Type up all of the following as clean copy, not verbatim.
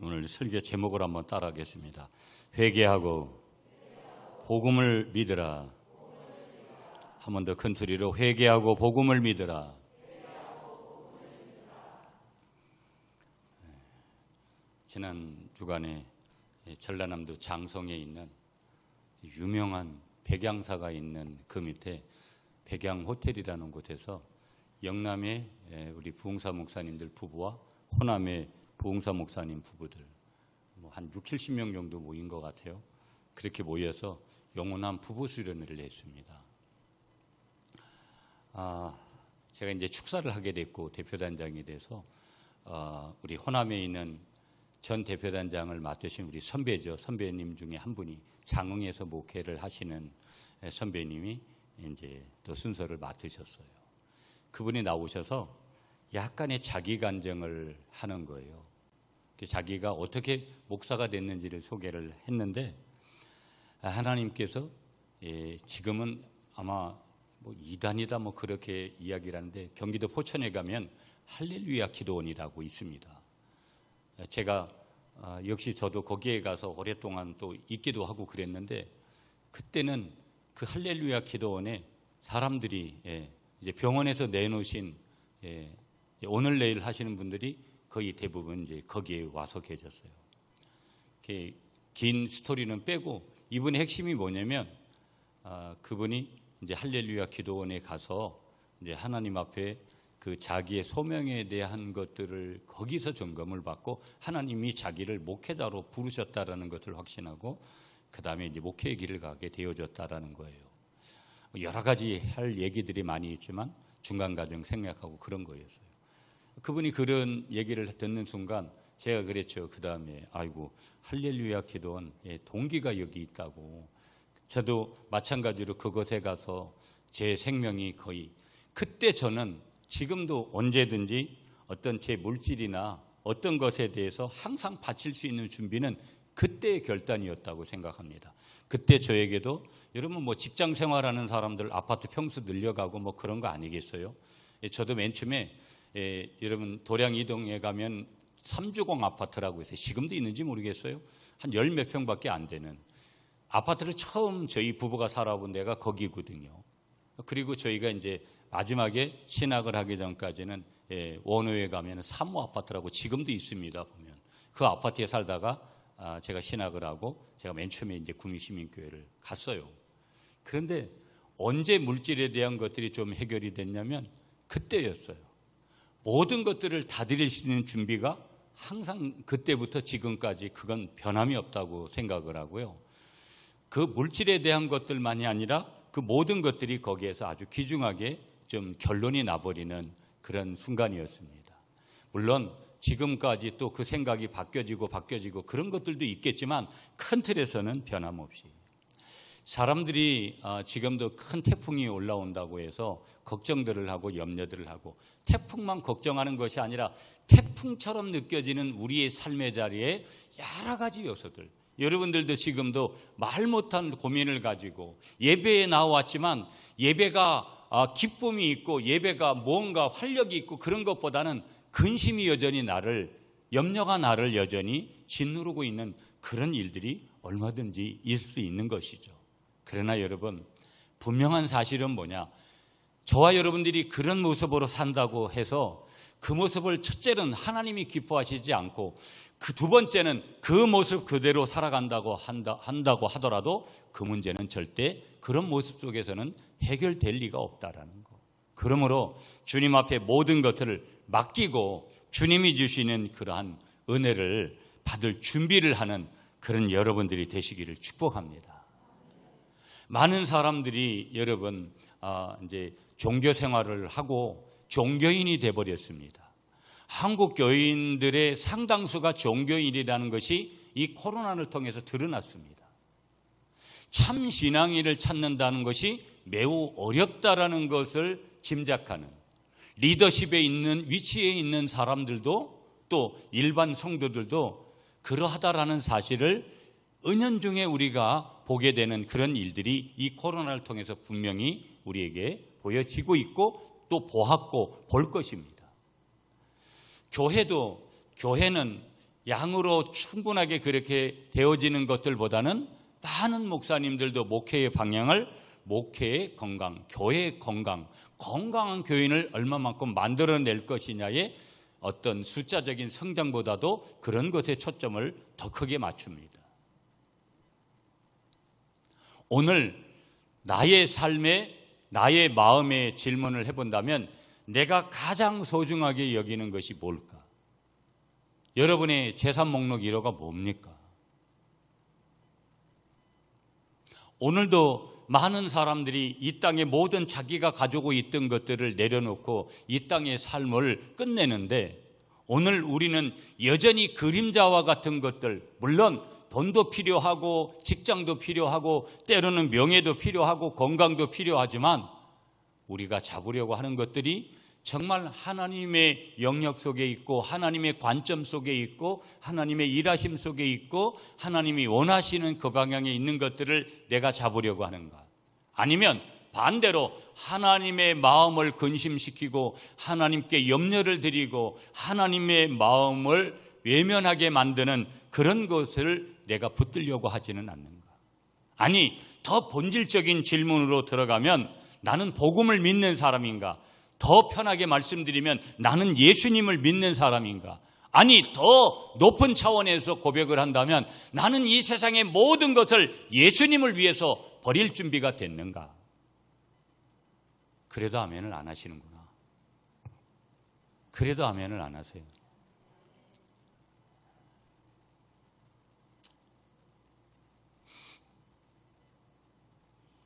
오늘 설교 제목을 한번 따라하겠습니다. 회개하고 복음을 믿으라. 한 번 더 큰 소리로 회개하고 복음을 믿으라. 지난 주간에 전라남도 장성에 있는 유명한 백양사가 있는 그 밑에 백양호텔이라는 곳에서 영남의 우리 부흥사 목사님들 부부와 호남의 부흥사 목사님 부부들 한 60-70명 정도 모인 것 같아요. 그렇게 모여서 영원한 부부 수련회를 했습니다. 제가 이제 축사를 하게 됐고 대표단장이 돼서 우리 호남에 있는 전 대표단장을 맡으신 우리 선배죠. 선배님 중에 한 분이 장흥에서 목회를 하시는 선배님이 이제 또 순서를 맡으셨어요. 그분이 나오셔서 약간의 자기 간증을 하는 거예요. 자기가 어떻게 목사가 됐는지를 소개를 했는데 하나님께서 지금은 아마 뭐 이단이다 뭐 그렇게 이야기를 하는데 경기도 포천에 가면 할렐루야 기도원이라고 있습니다. 제가 역시 저도 거기에 가서 오랫동안 또 있기도 하고 그랬는데 그때는 그 할렐루야 기도원에 사람들이 이제 병원에서 내놓으신 오늘 내일 하시는 분들이 거의 대부분 이제 거기에 와서 계셨어요. 긴 스토리는 빼고 이분의 핵심이 뭐냐면 그분이 이제 할렐루야 기도원에 가서 이제 하나님 앞에 그 자기의 소명에 대한 것들을 거기서 점검을 받고 하나님이 자기를 목회자로 부르셨다라는 것을 확신하고 그 다음에 이제 목회의 길을 가게 되어졌다라는 거예요. 여러 가지 할 얘기들이 많이 있지만 중간 과정 생략하고 그런 거였어요. 그분이 그런 얘기를 듣는 순간 제가 그랬죠. 그 다음에 아이고 할렐루야 기도원 동기가 여기 있다고. 저도 마찬가지로 그곳에 가서 제 생명이 거의 그때 저는 지금도 언제든지 어떤 제 물질이나 어떤 것에 대해서 항상 바칠 수 있는 준비는 그때의 결단이었다고 생각합니다. 그때 저에게도 여러분 뭐 직장 생활하는 사람들 아파트 평수 늘려가고 뭐 그런 거 아니겠어요? 저도 맨 처음에 여러분 도량 이동에 가면 삼주공 아파트라고 해서 지금도 있는지 모르겠어요. 한 열 몇 평밖에 안 되는 아파트를 처음 저희 부부가 살아본 데가 거기거든요. 그리고 저희가 이제 마지막에 신학을 하기 전까지는 원호에 가면 사무 아파트라고 지금도 있습니다. 보면 그 아파트에 살다가 제가 신학을 하고 제가 맨 처음에 이제 국민시민교회를 갔어요. 그런데 언제 물질에 대한 것들이 좀 해결이 됐냐면 그때였어요. 모든 것들을 다 드릴 수 있는 준비가 항상 그때부터 지금까지 그건 변함이 없다고 생각을 하고요. 그 물질에 대한 것들만이 아니라 그 모든 것들이 거기에서 아주 귀중하게 좀 결론이 나버리는 그런 순간이었습니다. 물론 지금까지 또 그 생각이 바뀌어지고 그런 것들도 있겠지만 큰 틀에서는 변함없이 사람들이 지금도 큰 태풍이 올라온다고 해서 걱정들을 하고 염려들을 하고 태풍만 걱정하는 것이 아니라 태풍처럼 느껴지는 우리의 삶의 자리에 여러 가지 요소들 여러분들도 지금도 말 못한 고민을 가지고 예배에 나왔지만 예배가 기쁨이 있고 예배가 뭔가 활력이 있고 그런 것보다는 근심이 여전히 염려가 나를 여전히 짓누르고 있는 그런 일들이 얼마든지 있을 수 있는 것이죠. 그러나 여러분 분명한 사실은 뭐냐? 저와 여러분들이 그런 모습으로 산다고 해서 그 모습을 첫째는 하나님이 기뻐하시지 않고 그 두 번째는 그 모습 그대로 살아간다고 한다고 하더라도 그 문제는 절대 그런 모습 속에서는 해결될 리가 없다라는 거. 그러므로 주님 앞에 모든 것들을 맡기고 주님이 주시는 그러한 은혜를 받을 준비를 하는 그런 여러분들이 되시기를 축복합니다. 많은 사람들이 여러분 이제 종교 생활을 하고 종교인이 돼버렸습니다. 한국 교인들의 상당수가 종교인이라는 것이 이 코로나를 통해서 드러났습니다. 참 신앙인을 찾는다는 것이 매우 어렵다라는 것을 짐작하는 리더십에 있는 위치에 있는 사람들도 또 일반 성도들도 그러하다라는 사실을 은연중에 우리가 보게 되는 그런 일들이 이 코로나를 통해서 분명히 우리에게 보여지고 있고 또 보았고 볼 것입니다. 교회는 양으로 충분하게 그렇게 되어지는 것들보다는 많은 목사님들도 목회의 방향을 목회의 건강, 교회의 건강, 건강한 교인을 얼마만큼 만들어낼 것이냐의 어떤 숫자적인 성장보다도 그런 것에 초점을 더 크게 맞춥니다. 오늘 나의 삶에, 나의 마음에 질문을 해본다면 내가 가장 소중하게 여기는 것이 뭘까? 여러분의 재산 목록 1호가 뭡니까? 오늘도 많은 사람들이 이 땅에 모든 자기가 가지고 있던 것들을 내려놓고 이 땅의 삶을 끝내는데, 오늘 우리는 여전히 그림자와 같은 것들, 물론 돈도 필요하고 직장도 필요하고 때로는 명예도 필요하고 건강도 필요하지만 우리가 잡으려고 하는 것들이 정말 하나님의 영역 속에 있고 하나님의 관점 속에 있고 하나님의 일하심 속에 있고 하나님이 원하시는 그 방향에 있는 것들을 내가 잡으려고 하는가? 아니면 반대로 하나님의 마음을 근심시키고 하나님께 염려를 드리고 하나님의 마음을 외면하게 만드는 그런 것을 내가 붙들려고 하지는 않는가? 아니, 더 본질적인 질문으로 들어가면 나는 복음을 믿는 사람인가? 더 편하게 말씀드리면 나는 예수님을 믿는 사람인가? 아니, 더 높은 차원에서 고백을 한다면 나는 이 세상의 모든 것을 예수님을 위해서 버릴 준비가 됐는가? 그래도 아멘을 안 하시는구나. 그래도 아멘을 안 하세요.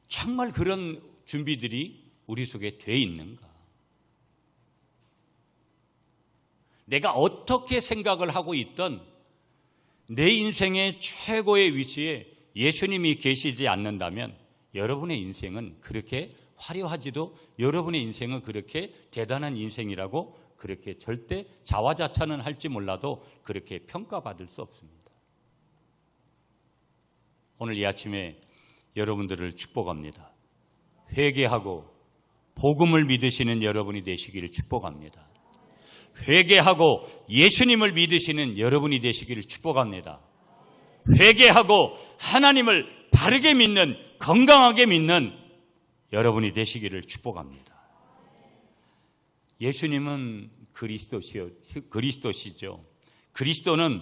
정말 그런 준비들이 우리 속에 돼 있는가? 내가 어떻게 생각을 하고 있던 내 인생의 최고의 위치에 예수님이 계시지 않는다면 여러분의 인생은 그렇게 화려하지도, 여러분의 인생은 그렇게 대단한 인생이라고 그렇게 절대 자화자찬은 할지 몰라도 그렇게 평가받을 수 없습니다. 오늘 이 아침에 여러분들을 축복합니다. 회개하고 복음을 믿으시는 여러분이 되시기를 축복합니다. 회개하고 예수님을 믿으시는 여러분이 되시기를 축복합니다. 회개하고 하나님을 바르게 믿는, 건강하게 믿는 여러분이 되시기를 축복합니다. 예수님은 그리스도시죠. 그리스도는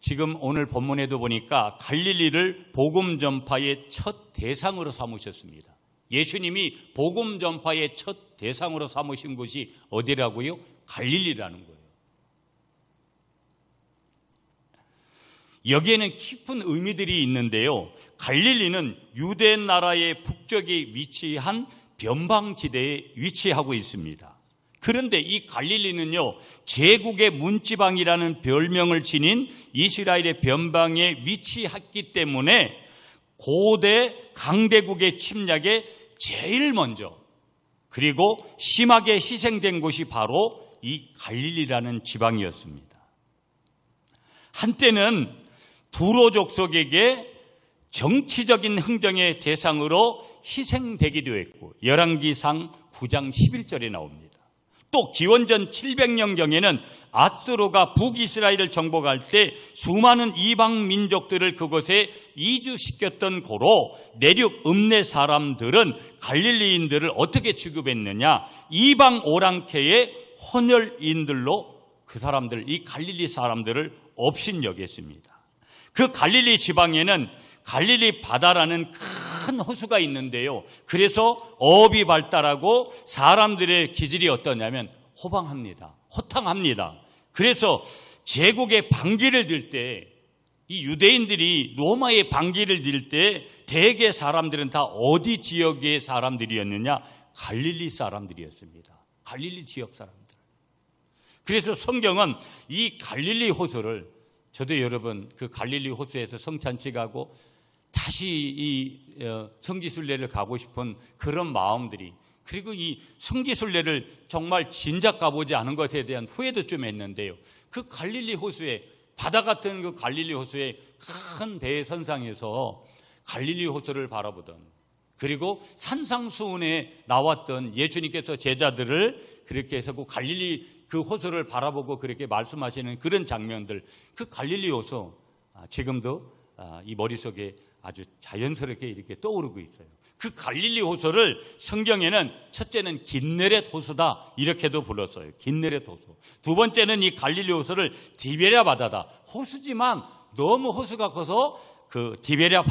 지금 오늘 본문에도 보니까 갈릴리를 복음 전파의 첫 대상으로 삼으셨습니다. 예수님이 복음 전파의 첫 대상으로 삼으신 곳이 어디라고요? 갈릴리라는 거예요. 여기에는 깊은 의미들이 있는데요. 갈릴리는 유대 나라의 북쪽에 위치한 변방지대에 위치하고 있습니다. 그런데 이 갈릴리는요, 제국의 문지방이라는 별명을 지닌 이스라엘의 변방에 위치했기 때문에 고대 강대국의 침략에 제일 먼저 그리고 심하게 희생된 곳이 바로 이 갈릴리라는 지방이었습니다. 한때는 두로 족속에게 정치적인 흥정의 대상으로 희생되기도 했고, 열왕기상 9장 11절에 나옵니다. 또 기원전 700년경에는 아수르가 북이스라엘을 정복할 때 수많은 이방 민족들을 그곳에 이주시켰던 고로 내륙 읍내 사람들은 갈릴리인들을 어떻게 취급했느냐? 이방 오랑캐의 혼혈인들로 그 사람들, 이 갈릴리 사람들을 업신여겼습니다. 그 갈릴리 지방에는 갈릴리 바다라는 큰 호수가 있는데요. 그래서 어업이 발달하고 사람들의 기질이 어떠냐면 호탕합니다. 그래서 제국의 반기를 들 때, 이 유대인들이 로마의 반기를 들 때 대개 사람들은 다 어디 지역의 사람들이었느냐? 갈릴리 사람들이었습니다. 갈릴리 지역 사람들. 그래서 성경은 이 갈릴리 호수를, 저도 여러분 그 갈릴리 호수에서 성찬치 가고 다시 이 성지순례를 가고 싶은 그런 마음들이, 그리고 이 성지순례를 정말 진작 가보지 않은 것에 대한 후회도 좀 했는데요. 그 갈릴리 호수에, 바다 같은 그 갈릴리 호수에 큰 배 선상에서 갈릴리 호수를 바라보던, 그리고 산상수훈에 나왔던 예수님께서 제자들을 그렇게 해서 그 갈릴리 그 호수를 바라보고 그렇게 말씀하시는 그런 장면들, 그 갈릴리 호수 지금도 이 머릿속에 아주 자연스럽게 이렇게 떠오르고 있어요. 그 갈릴리 호수를 성경에는 첫째는 긴네렛 호수다 이렇게도 불렀어요. 긴네렛 호수. 두 번째는 이 갈릴리 호수를 디베랴 바다다. 호수지만 너무 호수가 커서 그 디베랴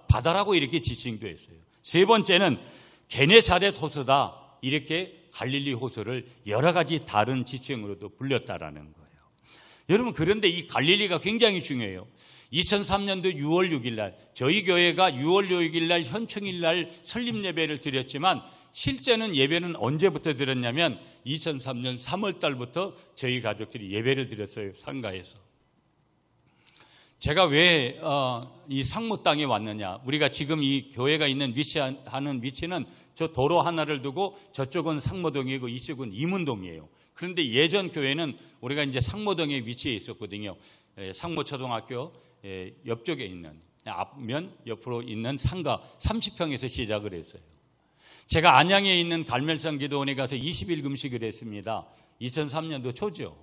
바다라고 이렇게 지칭도 했어요. 세 번째는 게네사렛 호수다. 이렇게 갈릴리 호수를 여러 가지 다른 지칭으로도 불렸다라는 거예요. 여러분, 그런데 이 갈릴리가 굉장히 중요해요. 2003년도 6월 6일 날 저희 교회가 6월 6일 날 현충일 날 설립 예배를 드렸지만 실제는 예배는 언제부터 드렸냐면 2003년 3월 달부터 저희 가족들이 예배를 드렸어요. 상가에서. 제가 왜 이 상무 땅에 왔느냐, 우리가 지금 이 교회가 있는 위치하는 위치는 저 도로 하나를 두고 저쪽은 상무동이고 이쪽은 이문동이에요. 그런데 예전 교회는 우리가 이제 상무동에 위치해 있었거든요. 상무초등학교 옆쪽에 있는 앞면 옆으로 있는 상가 30평에서 시작을 했어요. 제가 안양에 있는 갈멜산 기도원에 가서 20일 금식을 했습니다. 2003년도 초죠.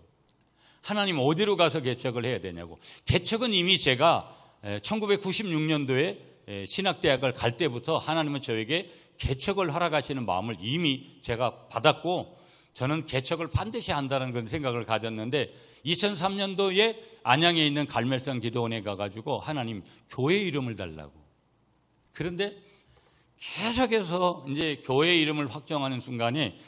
하나님 어디로 가서 개척을 해야 되냐고. 개척은 이미 제가 1996년도에 신학대학을 갈 때부터 하나님은 저에게 개척을 허락하시는 마음을 이미 제가 받았고 저는 개척을 반드시 한다는 그런 생각을 가졌는데 2003년도에 안양에 있는 갈멜산 기도원에 가가지고 하나님 교회 이름을 달라고. 그런데 계속해서 이제 교회 이름을 확정하는 순간에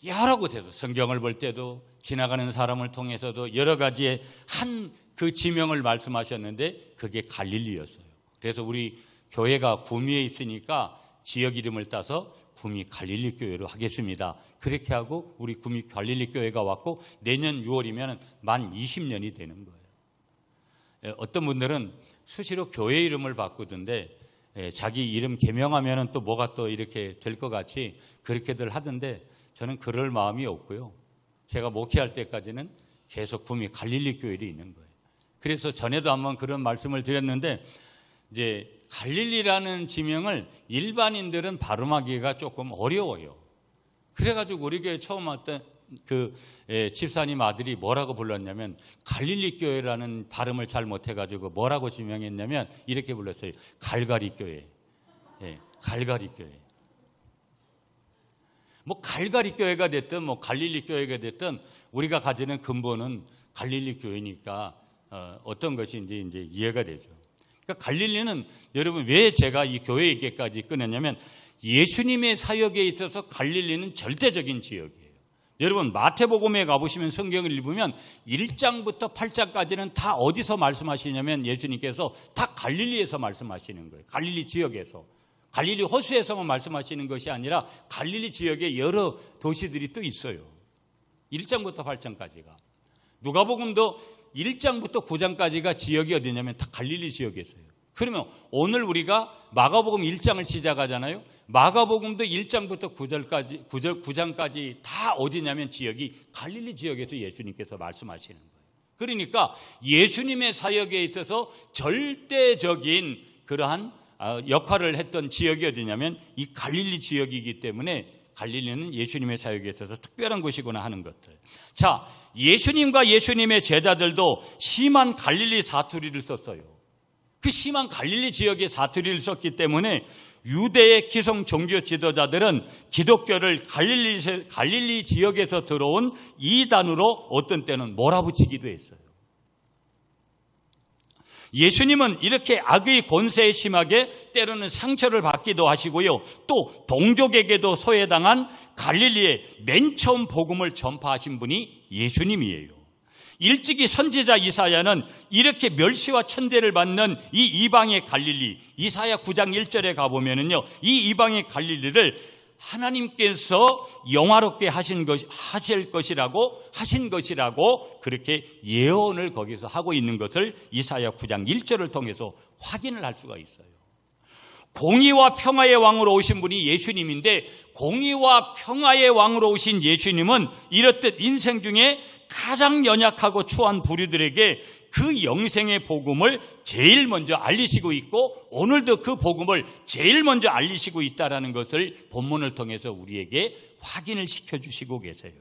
여러 곳에서 성경을 볼 때도 지나가는 사람을 통해서도 여러 가지의 한 그 지명을 말씀하셨는데 그게 갈릴리였어요. 그래서 우리 교회가 구미에 있으니까 지역 이름을 따서 구미 갈릴리 교회로 하겠습니다. 그렇게 하고 우리 구미 갈릴리 교회가 왔고 내년 6월이면 만 20년이 되는 거예요. 어떤 분들은 수시로 교회 이름을 바꾸던데 자기 이름 개명하면 또 뭐가 또 이렇게 될 것 같이 그렇게들 하던데 저는 그럴 마음이 없고요. 제가 목회할 때까지는 계속 구미 갈릴리 교회에 있는 거예요. 그래서 전에도 한번 그런 말씀을 드렸는데 이제 갈릴리라는 지명을 일반인들은 발음하기가 조금 어려워요. 그래가지고 우리 교회 처음 왔던 그 집사님 아들이 뭐라고 불렀냐면 갈릴리 교회라는 발음을 잘 못해가지고 뭐라고 지명했냐면 이렇게 불렀어요. 갈갈이 교회. 갈갈이 교회. 뭐 갈갈이 교회가 됐든 뭐 갈릴리 교회가 됐든 우리가 가지는 근본은 갈릴리 교회니까 어떤 것인지 이제 이해가 되죠. 그러니까 갈릴리는 여러분 왜 제가 이 교회 얘기까지 꺼냈냐면 예수님의 사역에 있어서 갈릴리는 절대적인 지역이에요. 여러분 마태복음에 가보시면 성경을 읽으면 1장부터 8장까지는 다 어디서 말씀하시냐면 예수님께서 다 갈릴리에서 말씀하시는 거예요. 갈릴리 지역에서. 갈릴리 호수에서만 말씀하시는 것이 아니라 갈릴리 지역에 여러 도시들이 또 있어요. 1장부터 8장까지가. 누가복음도 1장부터 9장까지가 지역이 어디냐면 다 갈릴리 지역에서요. 그러면 오늘 우리가 마가복음 1장을 시작하잖아요. 마가복음도 1장부터 9장까지 다 어디냐면 지역이 갈릴리 지역에서 예수님께서 말씀하시는 거예요. 그러니까 예수님의 사역에 있어서 절대적인 그러한 역할을 했던 지역이 어디냐면 이 갈릴리 지역이기 때문에 갈릴리는 예수님의 사역에 있어서 특별한 곳이구나 하는 것들. 자, 예수님과 예수님의 제자들도 심한 갈릴리 사투리를 썼어요. 그 심한 갈릴리 지역의 사투리를 썼기 때문에 유대의 기성 종교 지도자들은 기독교를 갈릴리 지역에서 들어온 이단으로 어떤 때는 몰아붙이기도 했어요. 예수님은 이렇게 악의 권세에 심하게 때로는 상처를 받기도 하시고요. 또 동족에게도 소외당한 갈릴리에 맨 처음 복음을 전파하신 분이 예수님이에요. 일찍이 선지자 이사야는 이렇게 멸시와 천대를 받는 이 이방의 갈릴리, 이사야 9장 1절에 가보면은요, 이 이방의 갈릴리를 하나님께서 영화롭게 하신 것이라고 그렇게 예언을 거기서 하고 있는 것을 이사야 9장 1절을 통해서 확인을 할 수가 있어요. 공의와 평화의 왕으로 오신 분이 예수님인데 공의와 평화의 왕으로 오신 예수님은 이렇듯 인생 중에 가장 연약하고 추한 부류들에게 그 영생의 복음을 제일 먼저 알리시고 있고 오늘도 그 복음을 제일 먼저 알리시고 있다는 것을 본문을 통해서 우리에게 확인을 시켜주시고 계세요.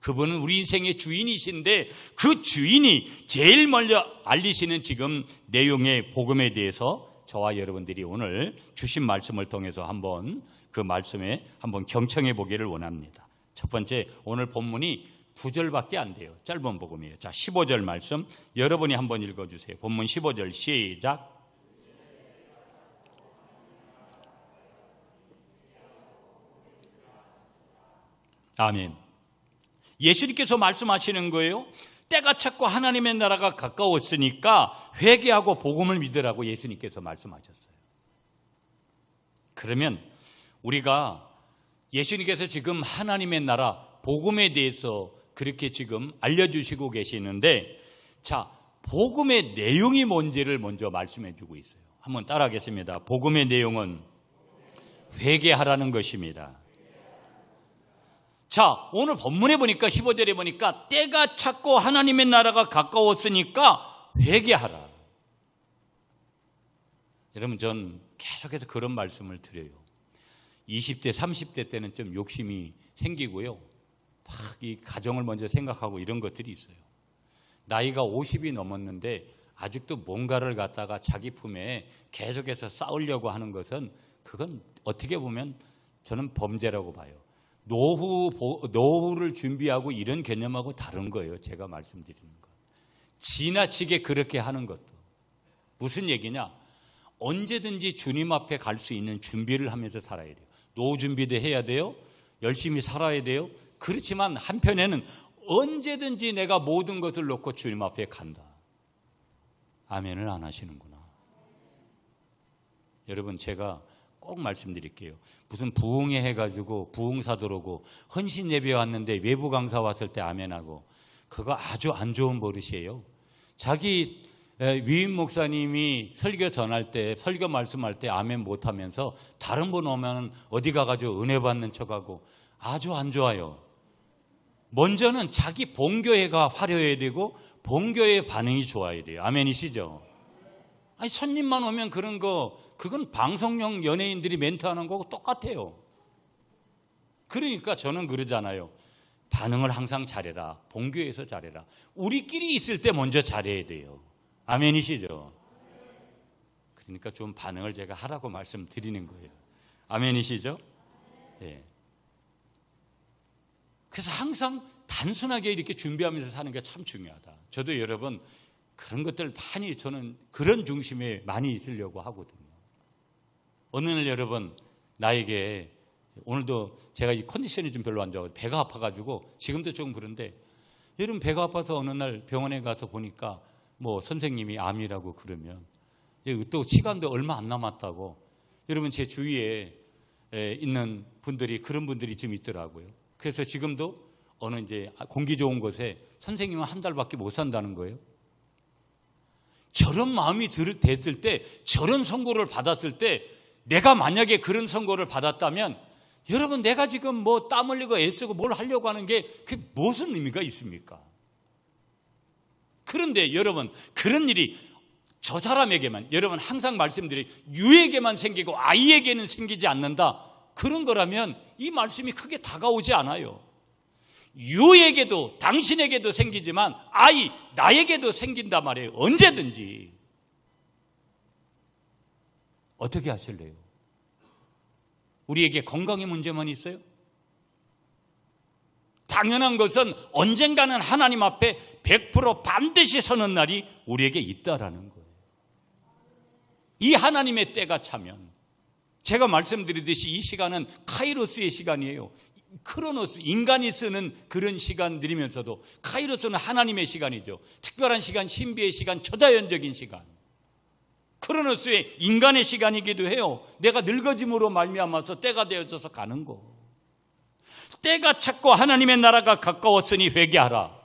그분은 우리 인생의 주인이신데 그 주인이 제일 먼저 알리시는 지금 내용의 복음에 대해서 저와 여러분들이 오늘 주신 말씀을 통해서 한번 그 말씀에 한번 경청해 보기를 원합니다. 첫 번째, 오늘 본문이 9절밖에 안 돼요. 짧은 복음이에요. 자, 15절 말씀 여러분이 한번 읽어주세요. 본문 15절 시작. 아멘. 예수님께서 말씀하시는 거예요. 때가 찼고 하나님의 나라가 가까웠으니까 회개하고 복음을 믿으라고 예수님께서 말씀하셨어요. 그러면 우리가 예수님께서 지금 하나님의 나라 복음에 대해서 그렇게 지금 알려주시고 계시는데, 자, 복음의 내용이 뭔지를 먼저 말씀해 주고 있어요. 한번 따라하겠습니다. 복음의 내용은 회개하라는 것입니다. 자, 오늘 본문에 보니까 15절에 보니까 때가 찼고 하나님의 나라가 가까웠으니까 회개하라. 여러분, 전 계속해서 그런 말씀을 드려요. 20대, 30대 때는 좀 욕심이 생기고요. 막 이 가정을 먼저 생각하고 이런 것들이 있어요. 나이가 50이 넘었는데 아직도 뭔가를 갖다가 자기 품에 계속해서 쌓으려고 하는 것은 그건 어떻게 보면 저는 범죄라고 봐요. 노후를 준비하고 이런 개념하고 다른 거예요. 제가 말씀드리는 것. 지나치게 그렇게 하는 것도. 무슨 얘기냐? 언제든지 주님 앞에 갈 수 있는 준비를 하면서 살아야 돼요. 노후 준비도 해야 돼요. 열심히 살아야 돼요. 그렇지만 한편에는 언제든지 내가 모든 것을 놓고 주님 앞에 간다. 아멘을 안 하시는구나. 여러분, 제가 꼭 말씀드릴게요. 무슨 부흥회 해가지고 부흥사 들어오고 헌신 예배 왔는데 외부 강사 왔을 때 아멘하고, 그거 아주 안 좋은 버릇이에요. 자기 위임 목사님이 설교 전할 때, 설교 말씀할 때 아멘 못하면서 다른 분 오면 어디 가가지고 은혜 받는 척하고, 아주 안 좋아요. 먼저는 자기 본교회가 화려해야 되고 본교회의 반응이 좋아야 돼요. 아멘이시죠? 아니, 손님만 오면 그런 거, 그건 방송용 연예인들이 멘트하는 거고 똑같아요. 그러니까 저는 그러잖아요. 반응을 항상 잘해라. 본교회에서 잘해라. 우리끼리 있을 때 먼저 잘해야 돼요. 아멘이시죠? 그러니까 좀 반응을 제가 하라고 말씀드리는 거예요. 아멘이시죠? 예. 그래서 항상 단순하게 이렇게 준비하면서 사는 게 참 중요하다. 저도 여러분 그런 것들 많이, 저는 그런 중심에 많이 있으려고 하거든요. 어느 날 여러분, 나에게 오늘도 제가 이 컨디션이 좀 별로 안 좋아서 배가 아파가지고 지금도 조금 그런데, 여러분 배가 아파서 어느 날 병원에 가서 보니까 뭐 선생님이 암이라고 그러면, 또 시간도 얼마 안 남았다고, 여러분 제 주위에 있는 분들이, 그런 분들이 좀 있더라고요. 그래서 지금도 어느 이제 공기 좋은 곳에 선생님은 한 달밖에 못 산다는 거예요. 저런 마음이 됐을 때, 저런 선고를 받았을 때, 내가 만약에 그런 선고를 받았다면, 여러분 내가 지금 뭐 땀 흘리고 애쓰고 뭘 하려고 하는 게 그게 무슨 의미가 있습니까? 그런데 여러분, 그런 일이 저 사람에게만, 여러분 항상 말씀드리, 유에게만 생기고 아이에게는 생기지 않는다. 그런 거라면 이 말씀이 크게 다가오지 않아요. 유에게도 당신에게도 생기지만 아이, 나에게도 생긴단 말이에요. 언제든지. 어떻게 하실래요? 우리에게 건강의 문제만 있어요? 당연한 것은 언젠가는 하나님 앞에 100% 반드시 서는 날이 우리에게 있다라는 거예요. 이 하나님의 때가 차면, 제가 말씀드리듯이 이 시간은 카이로스의 시간이에요. 크로노스, 인간이 쓰는 그런 시간들이면서도 카이로스는 하나님의 시간이죠. 특별한 시간, 신비의 시간, 초자연적인 시간. 크로노스의 인간의 시간이기도 해요. 내가 늙어짐으로 말미암아서 때가 되어져서 가는 거. 때가 찼고 하나님의 나라가 가까웠으니 회개하라.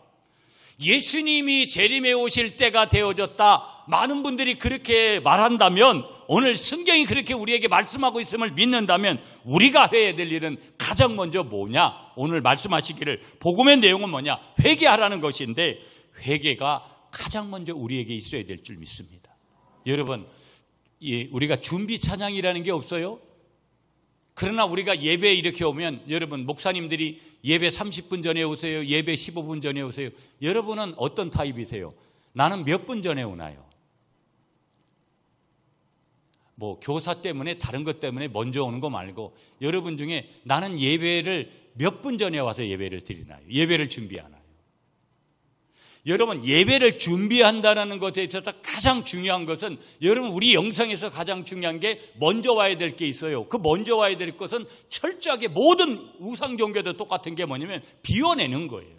예수님이 재림에 오실 때가 되어졌다. 많은 분들이 그렇게 말한다면, 오늘 성경이 그렇게 우리에게 말씀하고 있음을 믿는다면, 우리가 해야 될 일은 가장 먼저 뭐냐? 오늘 말씀하시기를 복음의 내용은 뭐냐? 회개하라는 것인데, 회개가 가장 먼저 우리에게 있어야 될 줄 믿습니다. 여러분, 우리가 준비 찬양이라는 게 없어요? 그러나 우리가 예배에 이렇게 오면, 여러분 목사님들이 예배 30분 전에 오세요, 예배 15분 전에 오세요. 여러분은 어떤 타입이세요? 나는 몇 분 전에 오나요? 뭐 교사 때문에, 다른 것 때문에 먼저 오는 거 말고, 여러분 중에 나는 예배를 몇 분 전에 와서 예배를 드리나요? 예배를 준비하나요? 여러분, 예배를 준비한다는 것에 있어서 가장 중요한 것은, 여러분 우리 영성에서 가장 중요한 게 먼저 와야 될 게 있어요. 그 먼저 와야 될 것은 철저하게 모든 우상 종교도 똑같은 게 뭐냐면 비워내는 거예요.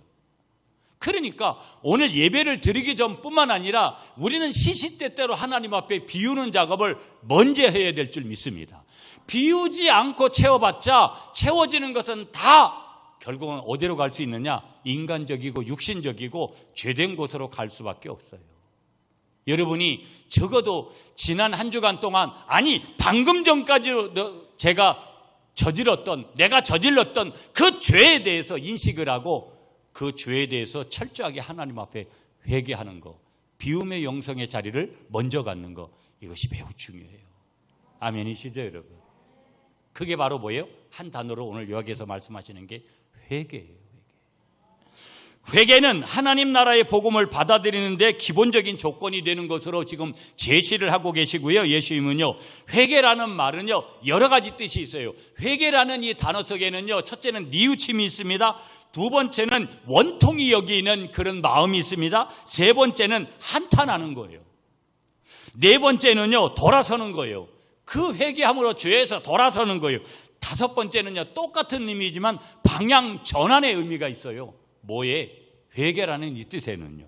그러니까 오늘 예배를 드리기 전뿐만 아니라 우리는 시시때때로 하나님 앞에 비우는 작업을 먼저 해야 될 줄 믿습니다. 비우지 않고 채워봤자 채워지는 것은 다 결국은 어디로 갈 수 있느냐? 인간적이고 육신적이고 죄된 곳으로 갈 수밖에 없어요. 여러분이 적어도 지난 한 주간 동안, 아니 방금 전까지도 내가 저질렀던 그 죄에 대해서 인식을 하고 그 죄에 대해서 철저하게 하나님 앞에 회개하는 거, 비움의 영성의 자리를 먼저 갖는 거, 이것이 매우 중요해요. 아멘이시죠 여러분? 그게 바로 뭐예요? 한 단어로 오늘 여기에서 말씀하시는 게 회개예요. 회개는 하나님 나라의 복음을 받아들이는데 기본적인 조건이 되는 것으로 지금 제시를 하고 계시고요. 예수님은요, 회개라는 말은요 여러 가지 뜻이 있어요. 회개라는 이 단어 속에는요, 첫째는 뉘우침이 있습니다. 두 번째는 원통이 여기는 그런 마음이 있습니다. 세 번째는 한탄하는 거예요. 네 번째는요, 돌아서는 거예요. 그 회개함으로 죄에서 돌아서는 거예요. 다섯 번째는요, 똑같은 의미지만 방향 전환의 의미가 있어요. 뭐에? 회개라는 이 뜻에는요.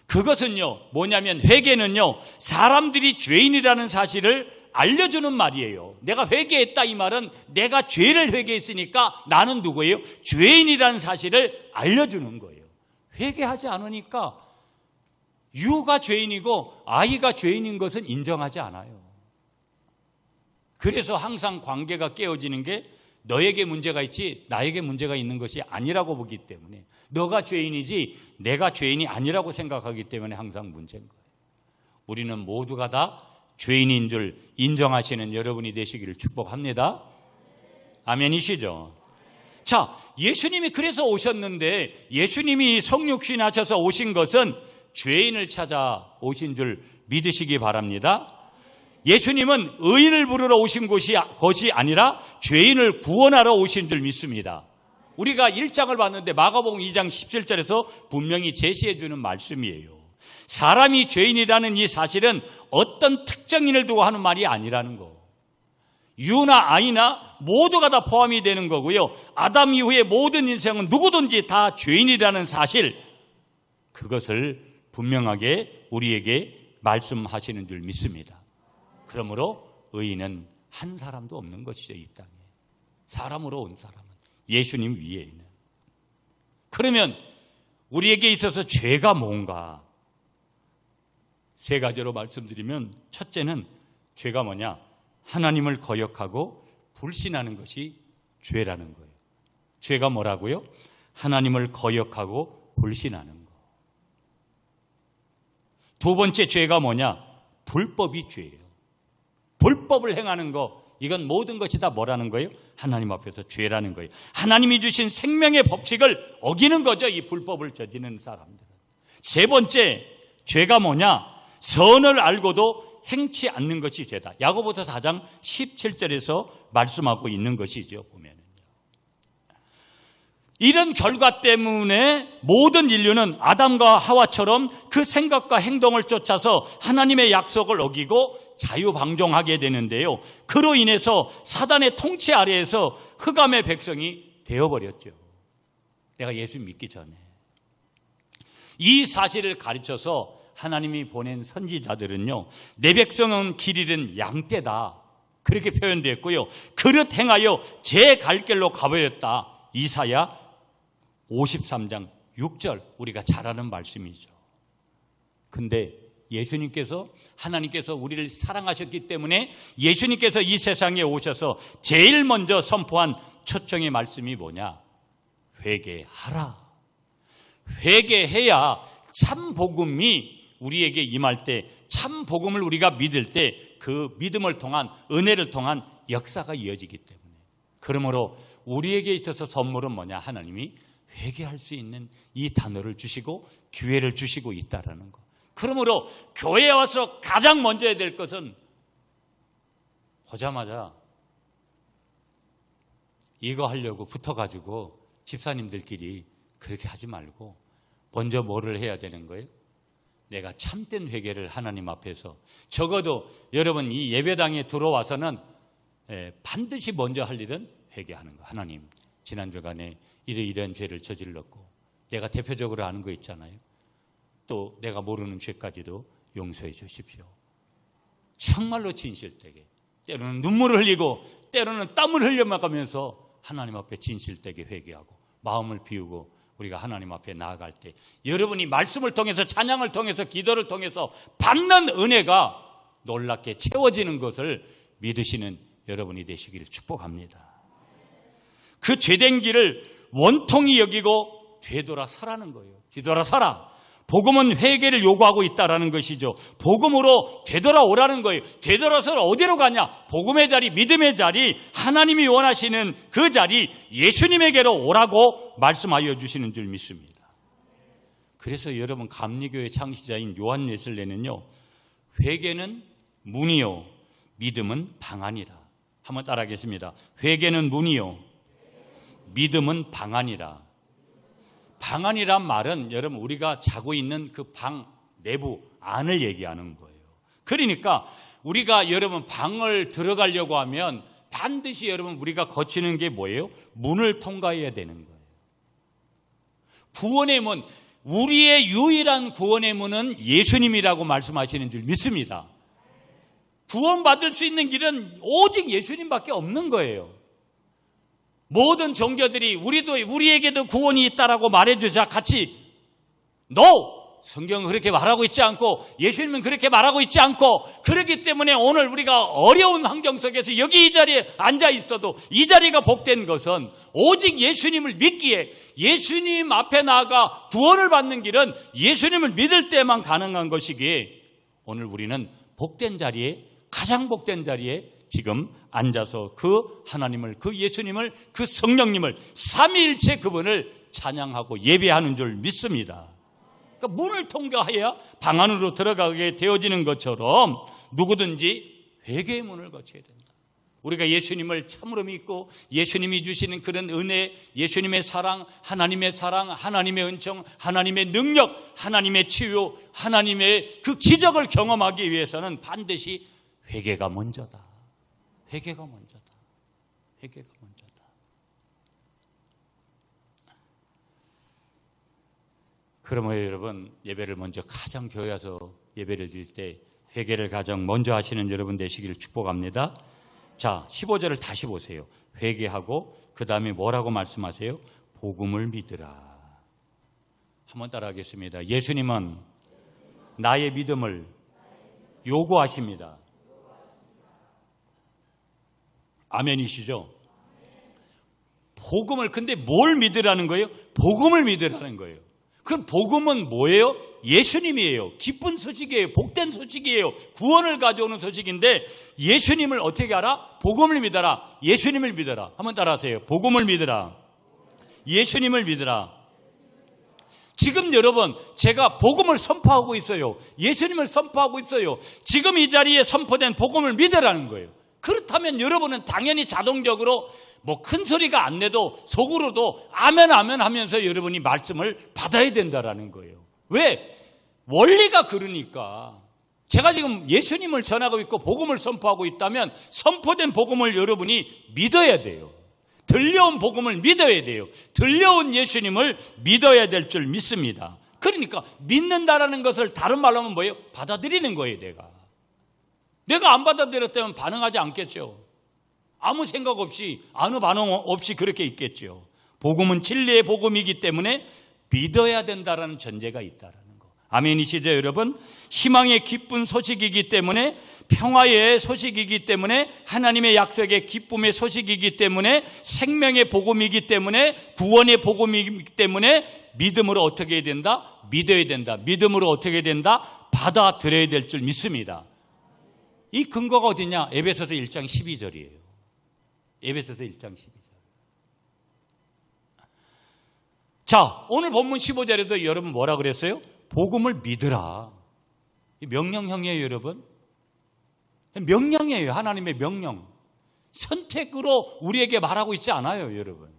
그것은요, 뭐냐면 회개는요, 사람들이 죄인이라는 사실을 알려주는 말이에요. 내가 회개했다, 이 말은 내가 죄를 회개했으니까 나는 누구예요? 죄인이라는 사실을 알려주는 거예요. 회개하지 않으니까 유가 죄인이고 아이가 죄인인 것은 인정하지 않아요. 그래서 항상 관계가 깨어지는 게 너에게 문제가 있지 나에게 문제가 있는 것이 아니라고 보기 때문에, 너가 죄인이지 내가 죄인이 아니라고 생각하기 때문에 항상 문제인 거예요. 우리는 모두가 다 죄인인 줄 인정하시는 여러분이 되시기를 축복합니다. 아멘이시죠? 자, 예수님이 그래서 오셨는데, 예수님이 성육신 하셔서 오신 것은 죄인을 찾아 오신 줄 믿으시기 바랍니다. 예수님은 의인을 부르러 오신 것이 아니라 죄인을 구원하러 오신 줄 믿습니다. 우리가 1장을 봤는데 마가복음 2장 17절에서 분명히 제시해 주는 말씀이에요. 사람이 죄인이라는 이 사실은 어떤 특정인을 두고 하는 말이 아니라는 거. 유나 아이나 모두가 다 포함이 되는 거고요. 아담 이후의 모든 인생은 누구든지 다 죄인이라는 사실, 그것을 분명하게 우리에게 말씀하시는 줄 믿습니다. 그러므로 의인은 한 사람도 없는 것이죠. 이 땅에 사람으로 온 사람은 예수님 위에는. 그러면 우리에게 있어서 죄가 뭔가? 세 가지로 말씀드리면, 첫째는 죄가 뭐냐? 하나님을 거역하고 불신하는 것이 죄라는 거예요. 죄가 뭐라고요? 하나님을 거역하고 불신하는 거. 두 번째 죄가 뭐냐? 불법이 죄예요. 불법을 행하는 거, 이건 모든 것이 다 뭐라는 거예요? 하나님 앞에서 죄라는 거예요. 하나님이 주신 생명의 법칙을 어기는 거죠, 이 불법을 저지르는 사람들은. 세 번째 죄가 뭐냐? 선을 알고도 행치 않는 것이 죄다. 야고보서 4장 17절에서 말씀하고 있는 것이죠. 보면은요, 이런 결과 때문에 모든 인류는 아담과 하와처럼 그 생각과 행동을 쫓아서 하나님의 약속을 어기고 자유방종하게 되는데요, 그로 인해서 사단의 통치 아래에서 흑암의 백성이 되어버렸죠. 내가 예수 믿기 전에. 이 사실을 가르쳐서 하나님이 보낸 선지자들은요, 내 백성은 길 잃은 양떼다, 그렇게 표현됐고요, 그릇 행하여 제 갈 길로 가버렸다. 이사야 53장 6절, 우리가 잘 아는 말씀이죠. 근데 예수님께서, 하나님께서 우리를 사랑하셨기 때문에 예수님께서 이 세상에 오셔서 제일 먼저 선포한 초청의 말씀이 뭐냐? 회개하라. 회개해야 참 복음이 우리에게 임할 때 참 복음을 우리가 믿을 때 그 믿음을 통한, 은혜를 통한 역사가 이어지기 때문에, 그러므로 우리에게 있어서 선물은 뭐냐? 하나님이 회개할 수 있는 이 단어를 주시고 기회를 주시고 있다라는 거. 그러므로 교회에 와서 가장 먼저 해야 될 것은 오자마자 이거 하려고 붙어가지고 집사님들끼리 그렇게 하지 말고 먼저 뭐를 해야 되는 거예요? 내가 참된 회개를 하나님 앞에서, 적어도 여러분 이 예배당에 들어와서는 반드시 먼저 할 일은 회개하는 거. 하나님, 지난 주간에 이런 죄를 저질렀고 내가 대표적으로 아는 거 있잖아요. 또 내가 모르는 죄까지도 용서해 주십시오. 정말로 진실되게, 때로는 눈물을 흘리고 때로는 땀을 흘려가면서 하나님 앞에 진실되게 회개하고 마음을 비우고 우리가 하나님 앞에 나아갈 때, 여러분이 말씀을 통해서, 찬양을 통해서, 기도를 통해서 받는 은혜가 놀랍게 채워지는 것을 믿으시는 여러분이 되시기를 축복합니다. 그 죄된 길을 원통히 여기고 되돌아 서라는 거예요. 되돌아 서라. 복음은 회개를 요구하고 있다는 것이죠. 복음으로 되돌아오라는 거예요. 되돌아서 어디로 가냐? 복음의 자리, 믿음의 자리, 하나님이 원하시는 그 자리, 예수님에게로 오라고 말씀하여 주시는 줄 믿습니다. 그래서 여러분, 감리교의 창시자인 요한 웨슬레는요, 회개는 문이요 믿음은 방안이라. 한번 따라하겠습니다. 회개는 문이요 믿음은 방안이라. 방안이란 말은 여러분 우리가 자고 있는 그 방 내부 안을 얘기하는 거예요. 그러니까 우리가 여러분 방을 들어가려고 하면 반드시 여러분 우리가 거치는 게 뭐예요? 문을 통과해야 되는 거예요. 구원의 문, 우리의 유일한 구원의 문은 예수님이라고 말씀하시는 줄 믿습니다. 구원받을 수 있는 길은 오직 예수님밖에 없는 거예요. 모든 종교들이 우리에게도 구원이 있다라고 말해주자 같이 No! 성경은 그렇게 말하고 있지 않고 예수님은 그렇게 말하고 있지 않고, 그렇기 때문에 오늘 우리가 어려운 환경 속에서 여기 이 자리에 앉아 있어도 이 자리가 복된 것은 오직 예수님을 믿기에, 예수님 앞에 나아가 구원을 받는 길은 예수님을 믿을 때만 가능한 것이기에 오늘 우리는 복된 자리에, 가장 복된 자리에 지금 앉아서 그 하나님을, 그 예수님을, 그 성령님을, 삼위일체 그분을 찬양하고 예배하는 줄 믿습니다. 그러니까 문을 통과해야 방 안으로 들어가게 되어지는 것처럼 누구든지 회개의 문을 거쳐야 된다. 우리가 예수님을 참으로 믿고 예수님이 주시는 그런 은혜, 예수님의 사랑, 하나님의 은총, 하나님의 능력, 하나님의 치유, 하나님의 그 기적을 경험하기 위해서는 반드시 회개가 먼저다. 회개가 먼저다. 회개가 먼저다. 그러면 여러분, 예배를 먼저 가장 교회 와서 예배를 드릴 때 회개를 가장 먼저 하시는 여러분 되시기를 축복합니다. 자, 15절을 다시 보세요. 회개하고 그 다음에 뭐라고 말씀하세요? 복음을 믿으라. 한번 따라하겠습니다. 예수님은 나의 믿음을 요구하십니다. 아멘이시죠? 복음을, 근데 뭘 믿으라는 거예요? 복음을 믿으라는 거예요. 그 복음은 뭐예요? 예수님이에요. 기쁜 소식이에요. 복된 소식이에요. 구원을 가져오는 소식인데 예수님을 어떻게 알아? 복음을 믿어라. 예수님을 믿어라. 한번 따라하세요. 복음을 믿어라. 예수님을 믿어라. 지금 여러분, 제가 복음을 선포하고 있어요. 예수님을 선포하고 있어요. 지금 이 자리에 선포된 복음을 믿으라는 거예요. 그렇다면 여러분은 당연히 자동적으로 뭐 큰 소리가 안 내도 속으로도 아멘 아멘 하면서 여러분이 말씀을 받아야 된다라는 거예요. 왜? 원리가 그러니까. 제가 지금 예수님을 전하고 있고 복음을 선포하고 있다면 선포된 복음을 여러분이 믿어야 돼요. 들려온 복음을 믿어야 돼요. 들려온 예수님을 믿어야 될 줄 믿습니다. 그러니까 믿는다라는 것을 다른 말로 하면 뭐예요? 받아들이는 거예요. 내가 안 받아들였다면 반응하지 않겠죠. 아무 생각 없이, 아무 반응 없이 그렇게 있겠죠. 복음은 진리의 복음이기 때문에 믿어야 된다라는 전제가 있다라는 거. 아멘이시죠, 여러분? 희망의 기쁜 소식이기 때문에, 평화의 소식이기 때문에, 하나님의 약속의 기쁨의 소식이기 때문에, 생명의 복음이기 때문에, 구원의 복음이기 때문에 믿음으로 어떻게 해야 된다? 믿어야 된다. 믿음으로 어떻게 해야 된다? 받아들여야 될 줄 믿습니다. 이 근거가 어디냐? 에베소서 1장 12절이에요. 에베소서 1장 12절. 자, 오늘 본문 15절에도 여러분 뭐라 그랬어요? 복음을 믿으라. 명령형이에요, 여러분. 명령이에요. 하나님의 명령. 선택으로 우리에게 말하고 있지 않아요, 여러분.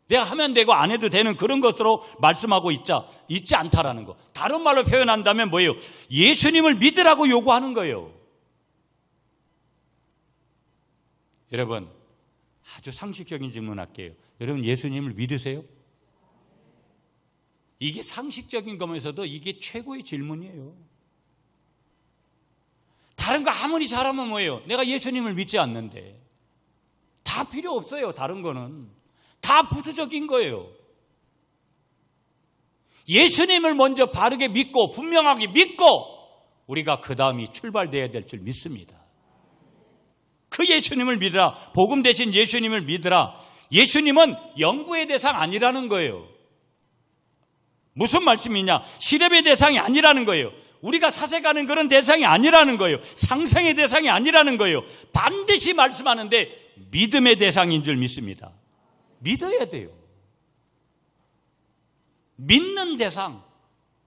내가 하면 되고 안 해도 되는 그런 것으로 말씀하고 있지 않다라는 거. 다른 말로 표현한다면 뭐예요? 예수님을 믿으라고 요구하는 거예요. 여러분, 아주 상식적인 질문할게요. 여러분, 예수님을 믿으세요? 이게 상식적인 거면서도 이게 최고의 질문이에요. 다른 거 아무리 잘하면 뭐예요? 내가 예수님을 믿지 않는데. 다 필요 없어요, 다른 거는. 다 부수적인 거예요. 예수님을 먼저 바르게 믿고 분명하게 믿고 우리가 그 다음이 출발돼야 될 줄 믿습니다. 그 예수님을 믿으라. 복음 대신 예수님을 믿으라. 예수님은 영부의 대상 아니라는 거예요. 무슨 말씀이냐? 시렙의 대상이 아니라는 거예요. 우리가 사색하는 그런 대상이 아니라는 거예요. 상생의 대상이 아니라는 거예요. 반드시 말씀하는데 믿음의 대상인 줄 믿습니다. 믿어야 돼요. 믿는 대상,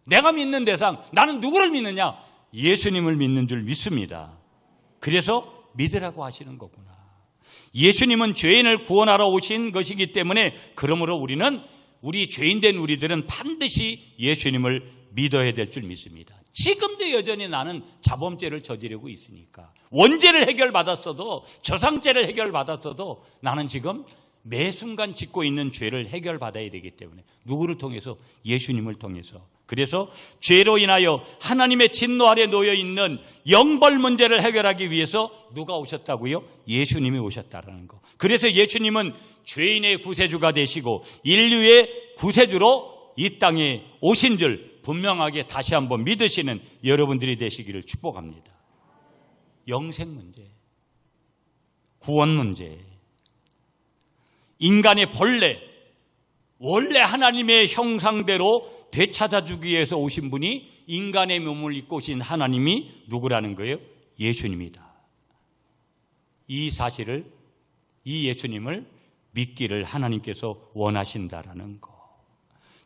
내가 믿는 대상, 나는 누구를 믿느냐? 예수님을 믿는 줄 믿습니다. 그래서 믿으라고 하시는 거구나. 예수님은 죄인을 구원하러 오신 것이기 때문에 그러므로 우리 죄인된 우리들은 반드시 예수님을 믿어야 될 줄 믿습니다. 지금도 여전히 나는 자범죄를 저지르고 있으니까 원죄를 해결받았어도 저상죄를 해결받았어도 나는 지금 매 순간 짓고 있는 죄를 해결받아야 되기 때문에 누구를 통해서? 예수님을 통해서. 그래서 죄로 인하여 하나님의 진노 아래 놓여 있는 영벌 문제를 해결하기 위해서 누가 오셨다고요? 예수님이 오셨다라는 거. 그래서 예수님은 죄인의 구세주가 되시고 인류의 구세주로 이 땅에 오신 줄 분명하게 다시 한번 믿으시는 여러분들이 되시기를 축복합니다. 영생 문제, 구원 문제, 인간의 본래, 원래 하나님의 형상대로 되찾아주기 위해서 오신 분이 인간의 몸을 입고 오신 하나님이 누구라는 거예요? 예수님이다. 이 사실을, 이 예수님을 믿기를 하나님께서 원하신다라는 거.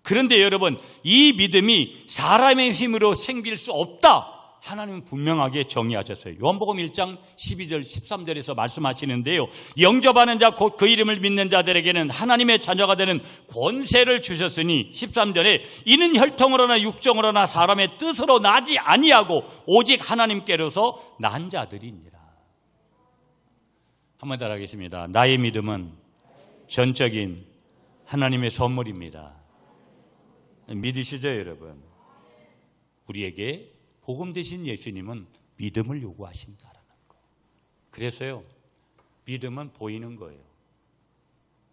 그런데 여러분, 이 믿음이 사람의 힘으로 생길 수 없다. 하나님은 분명하게 정의하셨어요. 요한복음 1장 12절 13절에서 말씀하시는데요. 영접하는 자 곧 그 이름을 믿는 자들에게는 하나님의 자녀가 되는 권세를 주셨으니 13절에 이는 혈통으로나 육정으로나 사람의 뜻으로 나지 아니하고 오직 하나님께로서 난 자들이니라. 한번 더 하겠습니다. 나의 믿음은 전적인 하나님의 선물입니다. 믿으시죠, 여러분? 우리에게 복음 되신 예수님은 믿음을 요구하신다라는 거. 그래서요, 믿음은 보이는 거예요.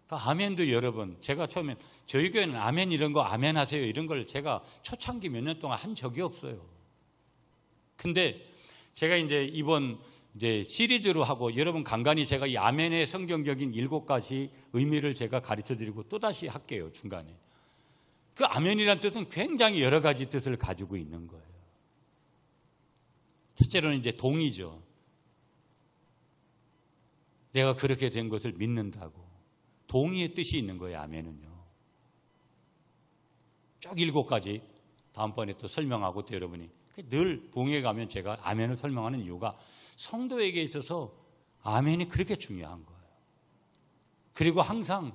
그러니까 아멘도 여러분, 제가 처음에 저희 교회는 아멘 이런 거 아멘 하세요 이런 걸 제가 초창기 몇 년 동안 한 적이 없어요. 근데 제가 이번 시리즈로 하고 여러분 간간히 제가 이 아멘의 성경적인 7가지 의미를 제가 가르쳐 드리고 또다시 할게요, 중간에. 그 아멘이라는 뜻은 굉장히 여러 가지 뜻을 가지고 있는 거예요. 첫째로는 동의죠. 내가 그렇게 된 것을 믿는다고. 동의의 뜻이 있는 거예요, 아멘은요. 쭉 7가지 다음번에 또 설명하고 또 여러분이 늘 봉에 가면 제가 아멘을 설명하는 이유가 성도에게 있어서 아멘이 그렇게 중요한 거예요. 그리고 항상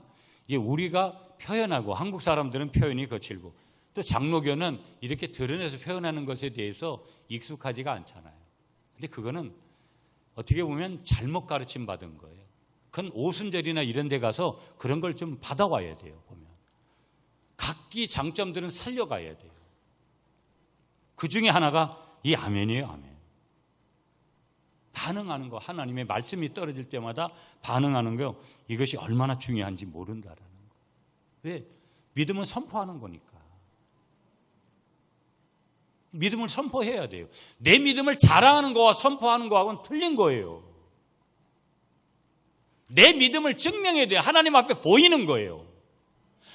우리가 표현하고 한국 사람들은 표현이 거칠고 또 장로교는 이렇게 드러내서 표현하는 것에 대해서 익숙하지가 않잖아요. 근데 그거는 어떻게 보면 잘못 가르침 받은 거예요. 그건 오순절이나 이런 데 가서 그런 걸 좀 받아와야 돼요, 보면. 각기 장점들은 살려가야 돼요. 그 중에 하나가 이 아멘이에요, 아멘. 반응하는 거, 하나님의 말씀이 떨어질 때마다 반응하는 거, 이것이 얼마나 중요한지 모른다라는 거. 왜? 믿음은 선포하는 거니까. 믿음을 선포해야 돼요. 내 믿음을 자랑하는 거와 선포하는 거하고는 틀린 거예요. 내 믿음을 증명해야 돼요. 하나님 앞에 보이는 거예요.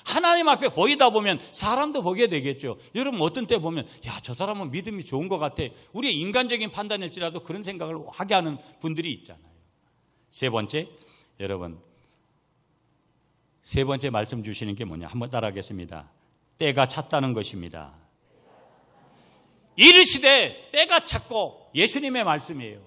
하나님 앞에 보이다 보면 사람도 보게 되겠죠. 여러분 어떤 때 보면 야, 저 사람은 믿음이 좋은 것 같아. 우리의 인간적인 판단일지라도 그런 생각을 하게 하는 분들이 있잖아요. 세 번째, 여러분 세 번째 말씀 주시는 게 뭐냐? 한번 따라하겠습니다. 때가 찼다는 것입니다. 이르시되 때가 찼고, 예수님의 말씀이에요.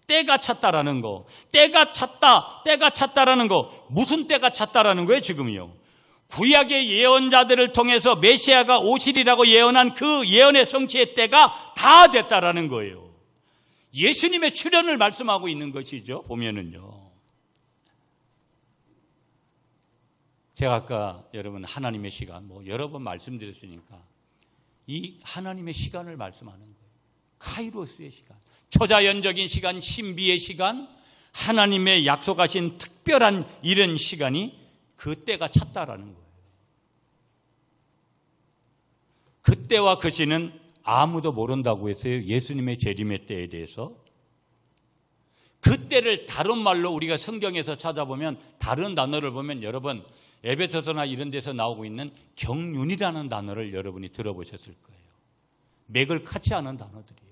때가 찼다라는 거, 때가 찼다라는 거, 무슨 때가 찼다라는 거예요 지금요? 구약의 예언자들을 통해서 메시아가 오시리라고 예언한 그 예언의 성취의 때가 다 됐다라는 거예요. 예수님의 출현을 말씀하고 있는 것이죠. 보면은요, 제가 아까 여러분 하나님의 시간 여러 번 말씀드렸으니까 이 하나님의 시간을 말씀하는 거예요. 카이로스의 시간, 초자연적인 시간, 신비의 시간, 하나님의 약속하신 특별한 이런 시간이 그때가 찼다라는 거예요. 그때와 그 시는 아무도 모른다고 했어요. 예수님의 재림의 때에 대해서. 그때를 다른 말로 우리가 성경에서 찾아보면, 다른 단어를 보면 여러분 에베소서나 이런 데서 나오고 있는 경륜이라는 단어를 여러분이 들어보셨을 거예요. 맥을 같이 하는 단어들이에요.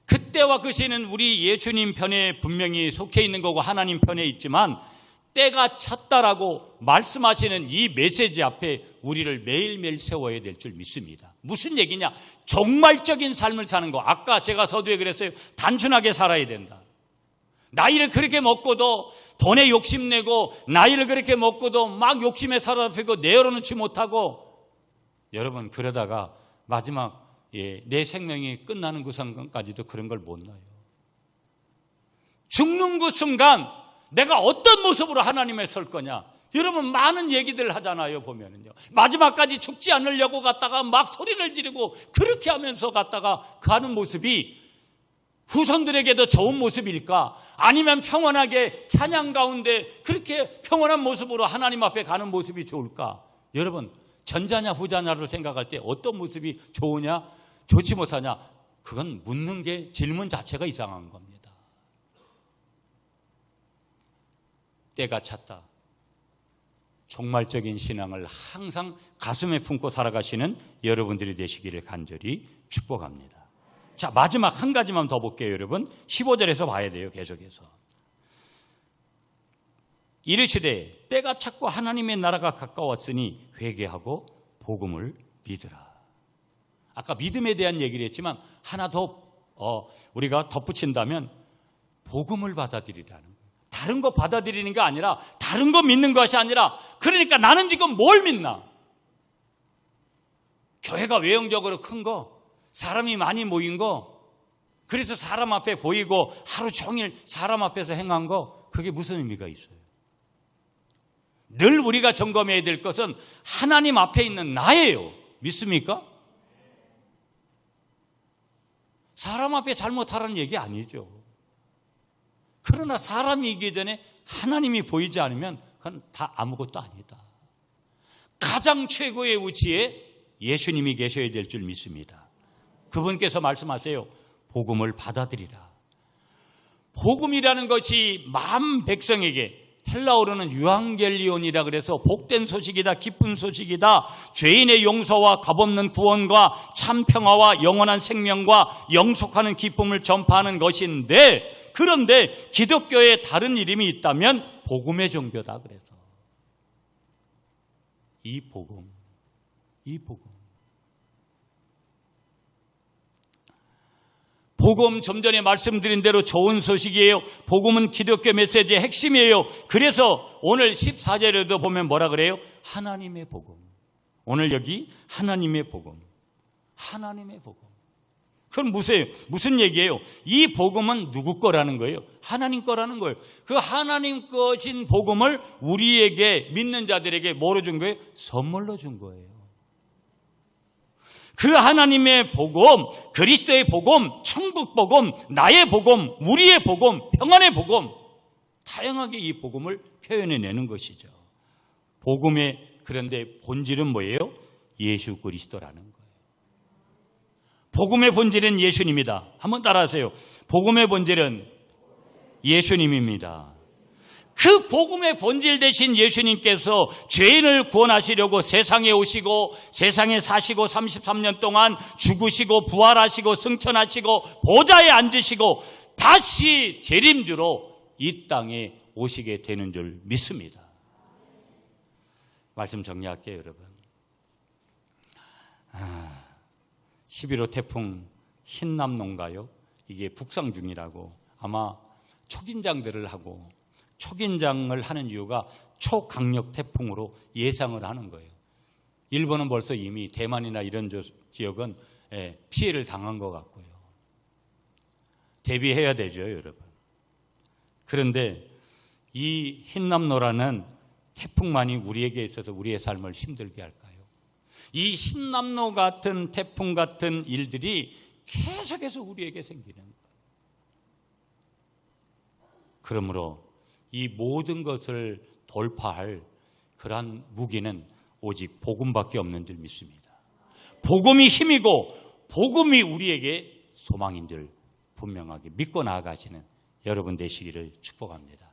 그때와 그 시는 우리 예수님 편에 분명히 속해 있는 거고 하나님 편에 있지만, 때가 찼다라고 말씀하시는 이 메시지 앞에 우리를 매일매일 세워야 될 줄 믿습니다. 무슨 얘기냐? 종말적인 삶을 사는 거. 아까 제가 서두에 그랬어요. 단순하게 살아야 된다. 나이를 그렇게 먹고도 돈에 욕심내고, 나이를 그렇게 먹고도 막 욕심에 사로잡히고 내어놓지 못하고, 여러분 그러다가 마지막 내 생명이 끝나는 그 순간까지도 그런 걸 못 나요. 죽는 그 순간 내가 어떤 모습으로 하나님에 설 거냐? 여러분 많은 얘기들 하잖아요. 보면은요, 마지막까지 죽지 않으려고 갔다가 막 소리를 지르고 그렇게 하면서 갔다가 가는 모습이 후손들에게도 좋은 모습일까? 아니면 평온하게 찬양 가운데 그렇게 평온한 모습으로 하나님 앞에 가는 모습이 좋을까? 여러분 전자냐 후자냐를 생각할 때 어떤 모습이 좋으냐 좋지 못하냐, 그건 묻는 게 질문 자체가 이상한 겁니다. 때가 찼다. 종말적인 신앙을 항상 가슴에 품고 살아가시는 여러분들이 되시기를 간절히 축복합니다. 자, 마지막 한 가지만 더 볼게요. 여러분 15절에서 봐야 돼요. 계속해서 이르시되 때가 찼고 하나님의 나라가 가까웠으니 회개하고 복음을 믿으라. 아까 믿음에 대한 얘기를 했지만 하나 더 우리가 덧붙인다면 복음을 받아들이라는 거예요. 다른 거 받아들이는 게 아니라, 다른 거 믿는 것이 아니라, 그러니까 나는 지금 뭘 믿나? 교회가 외형적으로 큰 거, 사람이 많이 모인 거, 그래서 사람 앞에 보이고 하루 종일 사람 앞에서 행한 거, 그게 무슨 의미가 있어요? 늘 우리가 점검해야 될 것은 하나님 앞에 있는 나예요. 믿습니까? 사람 앞에 잘못하라는 얘기 아니죠. 그러나 사람이 이기 전에 하나님이 보이지 않으면 그건 다 아무것도 아니다. 가장 최고의 위치에 예수님이 계셔야 될 줄 믿습니다. 그분께서 말씀하세요. 복음을 받아들이라. 복음이라는 것이 만 백성에게, 헬라어로는 유앙겔리온이라 그래서 복된 소식이다, 기쁜 소식이다, 죄인의 용서와 값없는 구원과 참 평화와 영원한 생명과 영속하는 기쁨을 전파하는 것인데, 그런데 기독교에 다른 이름이 있다면 복음의 종교다. 그래서 이 복음 좀 전에 말씀드린 대로 좋은 소식이에요. 복음은 기독교 메시지의 핵심이에요. 그래서 오늘 14절에도 보면 뭐라 그래요? 하나님의 복음. 오늘 여기 하나님의 복음. 그건 무슨 얘기예요? 이 복음은 누구 거라는 거예요? 하나님 거라는 거예요. 그 하나님 것인 복음을 우리에게, 믿는 자들에게 뭐로 준 거예요? 선물로 준 거예요. 그 하나님의 복음, 그리스도의 복음, 천국 복음, 나의 복음, 우리의 복음, 평안의 복음, 다양하게 이 복음을 표현해내는 것이죠. 복음의 그런데 본질은 뭐예요? 예수 그리스도라는 거예요. 복음의 본질은 예수님이다. 한번 따라하세요. 복음의 본질은 예수님입니다. 그 복음의 본질 되신 예수님께서 죄인을 구원하시려고 세상에 오시고 세상에 사시고 33년 동안 죽으시고 부활하시고 승천하시고 보좌에 앉으시고 다시 재림주로 이 땅에 오시게 되는 줄 믿습니다. 말씀 정리할게요, 여러분. 11호 태풍 흰남노인가요? 이게 북상 중이라고 아마 초긴장들을 하고, 초긴장을 하는 이유가 초강력 태풍으로 예상을 하는 거예요. 일본은 벌써 이미 대만이나 이런 지역은 피해를 당한 것 같고요. 대비해야 되죠, 여러분. 그런데 이 흰남노라는 태풍만이 우리에게 있어서 우리의 삶을 힘들게 할까요? 이 흰남노 같은 태풍 같은 일들이 계속해서 우리에게 생기는 거예요. 그러므로 이 모든 것을 돌파할 그러한 무기는 오직 복음밖에 없는 줄 믿습니다. 복음이 힘이고 복음이 우리에게 소망인 줄 분명하게 믿고 나아가시는 여러분 되시기를 축복합니다.